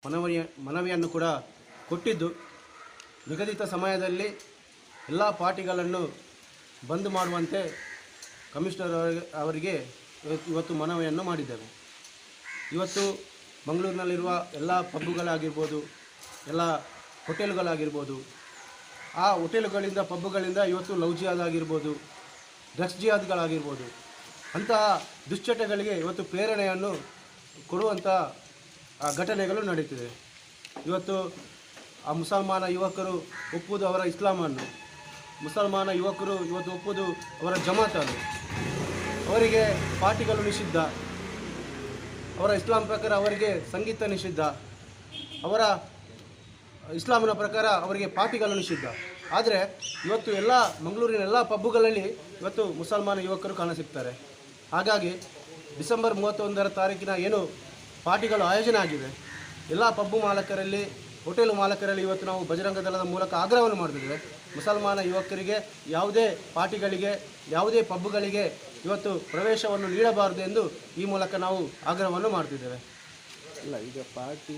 ಮನವಿಯನ್ನು ಕೂಡ ಕೊಟ್ಟಿದ್ದು, ನಿಗದಿತ ಸಮಯದಲ್ಲಿ ಎಲ್ಲ ಪಾರ್ಟಿಗಳನ್ನು ಬಂದ್ ಮಾಡುವಂತೆ ಕಮಿಷನರ್ ಅವರಿಗೆ ಇವತ್ತು ಮನವಿಯನ್ನು ಮಾಡಿದ್ದೇವೆ. ಇವತ್ತು ಮಂಗಳೂರಿನಲ್ಲಿರುವ ಎಲ್ಲ ಪಬ್ಬುಗಳಾಗಿರ್ಬೋದು, ಎಲ್ಲ ಹೋಟೆಲ್ಗಳಾಗಿರ್ಬೋದು, ಆ ಹೋಟೆಲ್ಗಳಿಂದ ಪಬ್ಬುಗಳಿಂದ ಇವತ್ತು ಲವ್ ಜಿಹಾದ್ ಆಗಿರ್ಬೋದು, ಡ್ರಗ್ಸ್ ಜಿಹಾದ್ಗಳಾಗಿರ್ಬೋದು, ಅಂತಹ ದುಶ್ಚಟಗಳಿಗೆ ಇವತ್ತು ಪ್ರೇರಣೆಯನ್ನು ಕೊಡುವಂಥ ಘಟನೆಗಳು ನಡೀತಿದೆ. ಇವತ್ತು ಆ ಮುಸಲ್ಮಾನ ಯುವಕರು ಒಪ್ಪುವುದು ಅವರ ಇಸ್ಲಾಮನ್ನು, ಮುಸಲ್ಮಾನ ಯುವಕರು ಇವತ್ತು ಒಪ್ಪುವುದು ಅವರ ಜಮಾತನ್ನು. ಅವರಿಗೆ ಪಾರ್ಟಿಗಳು ನಿಷಿದ್ಧ, ಅವರ ಇಸ್ಲಾಂ ಪ್ರಕಾರ ಅವರಿಗೆ ಸಂಗೀತ ನಿಷಿದ್ಧ, ಅವರ ಇಸ್ಲಾಮಿನ ಪ್ರಕಾರ ಅವರಿಗೆ ಪಾರ್ಟಿಗಳು ನಿಷಿದ್ಧ. ಆದರೆ ಇವತ್ತು ಎಲ್ಲ ಮಂಗಳೂರಿನ ಎಲ್ಲ ಪಬ್ಬುಗಳಲ್ಲಿ ಇವತ್ತು ಮುಸಲ್ಮಾನ ಯುವಕರು ಕಾಣಸಿಗ್ತಾರೆ. ಹಾಗಾಗಿ ಡಿಸೆಂಬರ್ 31ರ ತಾರೀಕಿನ ಏನು ಪಾರ್ಟಿಗಳು ಆಯೋಜನೆ ಆಗಿದೆ, ಎಲ್ಲ ಪಬ್ಬು ಮಾಲಕರಲ್ಲಿ, ಹೋಟೆಲ್ ಮಾಲಕರಲ್ಲಿ ಇವತ್ತು ನಾವು ಬಜರಂಗ ದಳದ ಮೂಲಕ ಆಗ್ರಹವನ್ನು ಮಾಡ್ತಿದ್ದೇವೆ. ಮುಸಲ್ಮಾನ ಯುವಕರಿಗೆ ಯಾವುದೇ ಪಾರ್ಟಿಗಳಿಗೆ, ಯಾವುದೇ ಪಬ್ಬುಗಳಿಗೆ ಇವತ್ತು ಪ್ರವೇಶವನ್ನು ನೀಡಬಾರದು ಎಂದು ಈ ಮೂಲಕ ನಾವು ಆಗ್ರಹವನ್ನು ಮಾಡ್ತಿದ್ದೇವೆ. ಇಲ್ಲ, ಈಗ ಪಾರ್ಟಿ